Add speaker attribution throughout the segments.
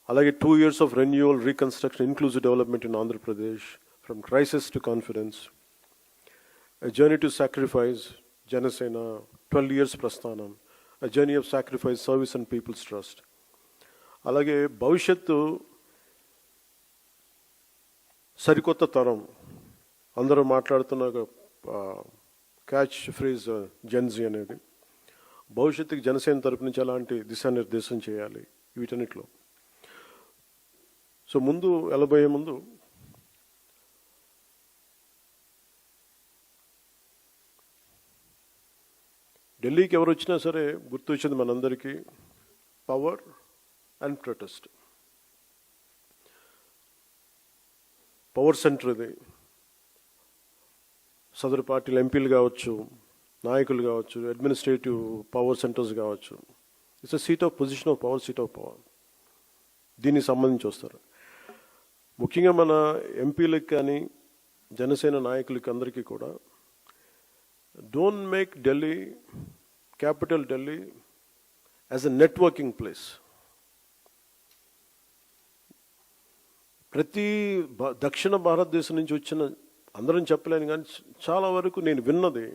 Speaker 1: అలాగే 2 years of renewal, reconstruction, inclusive development in Andhra Pradesh, from crisis to confidence, a journey to sacrifice, Janasena, 12 years prasthanam, a journey of sacrifice, service and people's trust. అలాగే భవిష్యత్తు సరికొత్త తరం, అందరూ మాట్లాడుతున్న catch phrase Gen Z అనేది, భవిష్యత్తుకి జనసేన తరపు నుంచి ఎలాంటి దిశానిర్దేశం చేయాలి వీటన్నిటిలో. సో ముందు వెళ్ళబోయే ముందు ఢిల్లీకి ఎవరు వచ్చినా సరే గుర్తు వచ్చింది మనందరికీ power and protest. Power centre ఇది. సదరు పార్టీలు ఎంపీలు కావచ్చు, నాయకులు కావచ్చు, అడ్మినిస్ట్రేటివ్ పవర్ సెంటర్స్ కావచ్చు. It's a seat of position of power, seat of power. దీనికి సంబంధించి వస్తారు. ముఖ్యంగా మన ఎంపీలకు కానీ జనసేన నాయకులకి అందరికీ కూడా, don't make Delhi, capital Delhi, as a networking place. ప్రతి దక్షిణ భారతదేశం నుంచి వచ్చిన, అందరం చెప్పలేను కానీ చాలా వరకు నేను విన్నది,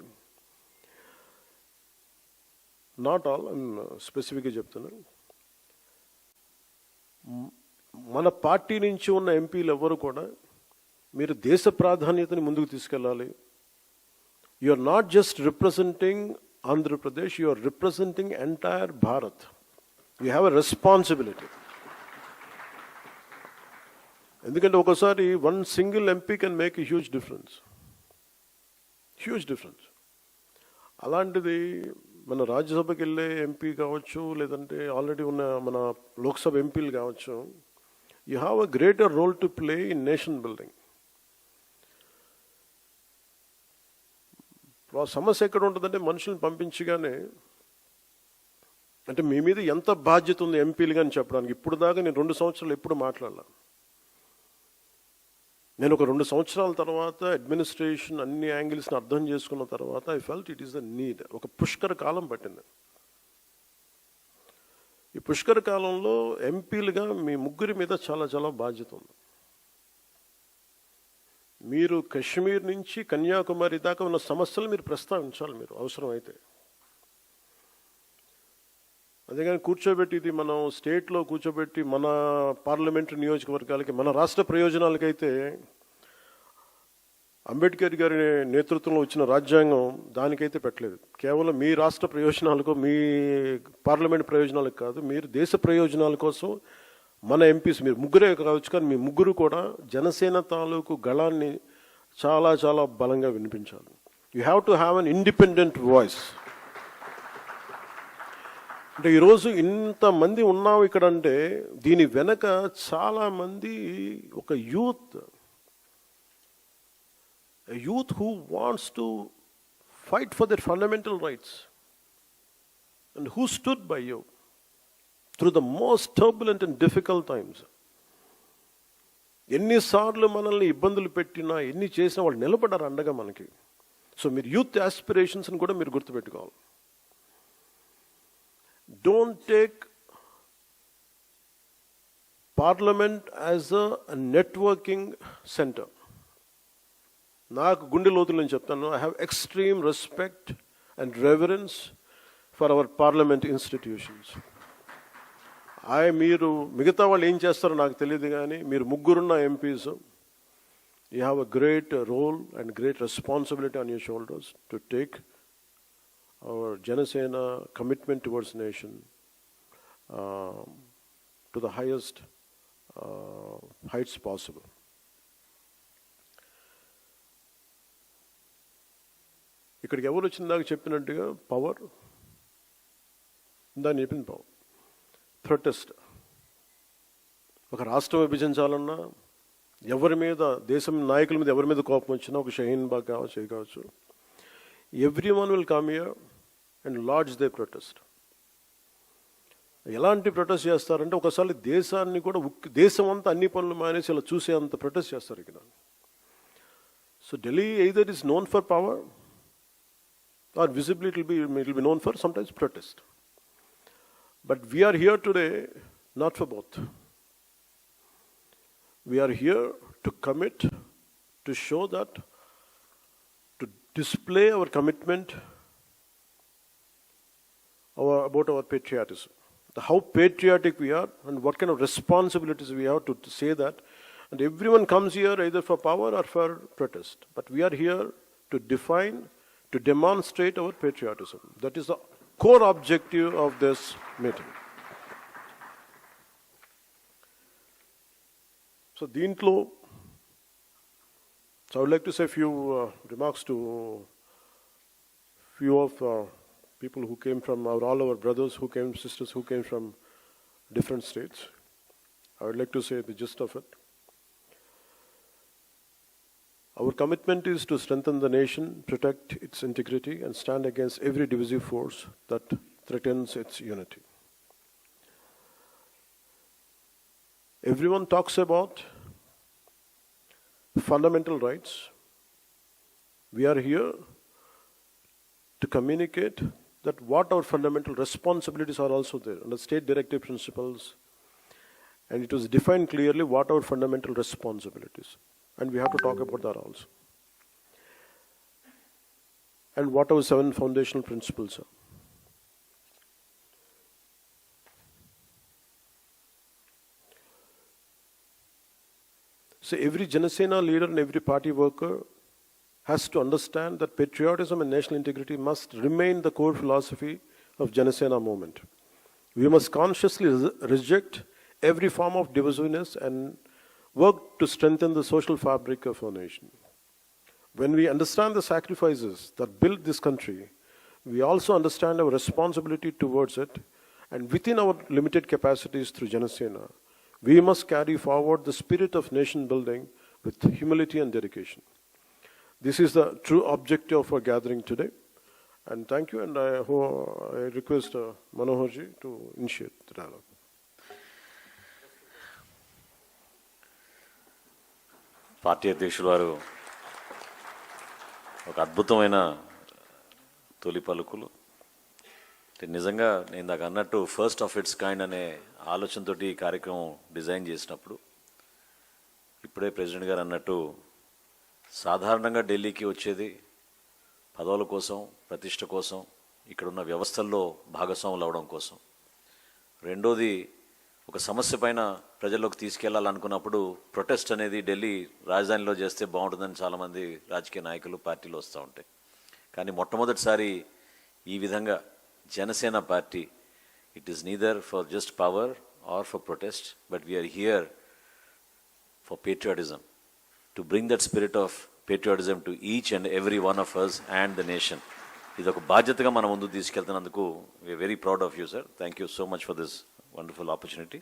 Speaker 1: నాట్ ఆల్, స్పెసిఫిక్గా చెప్తున్నాను, మన పార్టీ నుంచి ఉన్న ఎంపీలు ఎవ్వరు కూడా మీరు దేశ ప్రాధాన్యతని ముందుకు తీసుకెళ్ళాలి. You are not just representing Andhra Pradesh, you are representing entire Bharat. You have a responsibility. ఎందుకంటే ఒకసారి one single MP can make a huge difference, huge difference. అలాంటిది మన రాజ్యసభకి వెళ్ళే ఎంపీ కావచ్చు, లేదంటే ఆల్రెడీ ఉన్న మన లోక్సభ ఎంపీలు కావచ్చు, you have a greater role to play in nation building. సమస్య ఎక్కడ ఉంటుందంటే, మనుషులను పంపించగానే, అంటే మీ మీద ఎంత బాధ్యత ఉంది ఎంపీలుగా అని చెప్పడానికి. ఇప్పుడు దాకా నేను 2 సంవత్సరాలు ఎప్పుడు మాట్లాడలా. నేను ఒక 2 సంవత్సరాల తర్వాత అడ్మినిస్ట్రేషన్ అన్ని యాంగిల్స్ని అర్థం చేసుకున్న తర్వాత I felt it is the need. ఒక పుష్కర కాలం పట్టింది. ఈ పుష్కర కాలంలో ఎంపీలుగా మీ ముగ్గురి మీద చాలా చాలా బాధ్యత ఉంది. మీరు కశ్మీర్ నుంచి కన్యాకుమారి దాకా ఉన్న సమస్యలు మీరు ప్రస్తావించాలి, మీరు అవసరమైతే. అదేగాని కూర్చోబెట్టి, ఇది మనం స్టేట్లో కూర్చోబెట్టి మన పార్లమెంటరీ నియోజకవర్గాలకి, మన రాష్ట్ర ప్రయోజనాలకైతే, అంబేద్కర్ గారి నేతృత్వంలో వచ్చిన రాజ్యాంగం దానికైతే పెట్టలేదు. కేవలం మీ రాష్ట్ర ప్రయోజనాలకు, మీ పార్లమెంట్ ప్రయోజనాలకు కాదు, మీరు దేశ ప్రయోజనాల కోసం మన ఎంపీస్, మీరు ముగ్గురే కావచ్చు, కానీ మీ ముగ్గురు కూడా జనసేన తాలూకు గళాన్ని చాలా చాలా బలంగా వినిపించాలి. You have to have an independent voice. అంటే ఈరోజు ఇంతమంది ఉన్నాం ఇక్కడ అంటే దీని వెనక చాలామంది ఒక youth who wants to fight for their fundamental rights and who stood by you through the most turbulent and difficult times. ఎన్నిసార్లు మనల్ని ఇబ్బందులు పెట్టినా, ఎన్ని చేసినా వాళ్ళు నిలబడ్డారు అండగా మనకి. సో మీరు యూత్ ఆస్పిరేషన్స్ని కూడా మీరు గుర్తుపెట్టుకోవాలి. Don't take parliament as a networking centre. నాకు గుండె లోతులు నేను చెప్తాను, I have extreme respect and reverence for our parliament institutions. మీరు మిగతా వాళ్ళు ఏం చేస్తారో నాకు తెలియదు, కానీ మీరు ముగ్గురున్న MPs, you have a great role and great responsibility on your shoulders to take our Janasena commitment towards nation to the highest heights possible. ఇక్కడికి ఎవరు వచ్చిందాక చెప్పినట్టుగా పవర్, దాన్ని చెప్పింది పవర్. ప్రొటెస్ట్, ఒక రాష్ట్రం విభజించాలన్నా, ఎవరి మీద, దేశం నాయకుల మీద ఎవరి మీద కోపం వచ్చినా, ఒక షహీన్ బాగ్ కావచ్చు, ఏ కావచ్చు, everyone will come here and lodge they protest. ఎలాంటి ప్రొటెస్ట్ చేస్తారంటే, ఒకసారి దేశాన్ని కూడా, దేశం అంతా అన్ని పనులు మానేసి ఇలా చూసే అంత ప్రొటెస్ట్ చేస్తారు ఇక్కడ. So Delhi either is known for power or visibly it will be known for sometimes protest. But we are here today not for both. We are here to commit, to show that, to display our commitment about our patriotism. How patriotic we are and what kind of responsibilities we have to say that. And everyone comes here either for power or for protest. But we are here to define, to demonstrate our patriotism. That is the core objective of this meeting. So, దీంట్లో, I would like to say a few remarks to few of people who came from all our brothers who came, sisters who came from different states. I would like to say the gist of it. Our commitment is to strengthen the nation, protect its integrity, and stand against every divisive force that threatens its unity. Everyone talks about fundamental rights. We are here to communicate that what our fundamental responsibilities are also there under state directive principles, and it was defined clearly what our fundamental responsibilities, and we have to talk about that also, and what our 7 foundational principles are. So every Janasena leader and every party worker has to understand that patriotism and national integrity must remain the core philosophy of Janasena movement. We must consciously reject every form of divisiveness and work to strengthen the social fabric of our nation. When we understand the sacrifices that built this country, we also understand our responsibility towards it, and within our limited capacities through Janasena, we must carry forward the spirit of nation building with humility and dedication. This is the true objective of our gathering today. And thank you, and I request Manohar ji to initiate the dialogue.
Speaker 2: Party అధ్యక్షులు వారు ఒక అద్భుతమైన తొలి పలుకులు. నిజంగా నేను దాకా అన్నట్టు ఫస్ట్ ఆఫ్ ఇట్స్ కైండ్ అనే ఆలోచనతో ఈ కార్యక్రమం డిజైన్ చేసినప్పుడు, ఇప్పుడే ప్రెసిడెంట్ గారు అన్నట్టు సాధారణంగా ఢిల్లీకి వచ్చేది పదవుల కోసం, ప్రతిష్ట కోసం, ఇక్కడున్న వ్యవస్థల్లో భాగస్వాములు అవడం కోసం. రెండోది, ఒక సమస్య పైన ప్రజల్లోకి తీసుకెళ్లాలనుకున్నప్పుడు ప్రొటెస్ట్ అనేది ఢిల్లీ రాజధానిలో చేస్తే బాగుంటుందని చాలామంది రాజకీయ నాయకులు, పార్టీలు వస్తూ ఉంటాయి. కానీ మొట్టమొదటిసారి ఈ విధంగా Janasena party, it is neither for just power or for protest, but we are here for patriotism, to bring that spirit of patriotism to each and every one of us and the nation. ఇది ఒక బాధ్యతగా మనం ముందుకు తీసుకెళ్తున్నందుకు we are very proud of you sir. Thank you so much for this wonderful opportunity.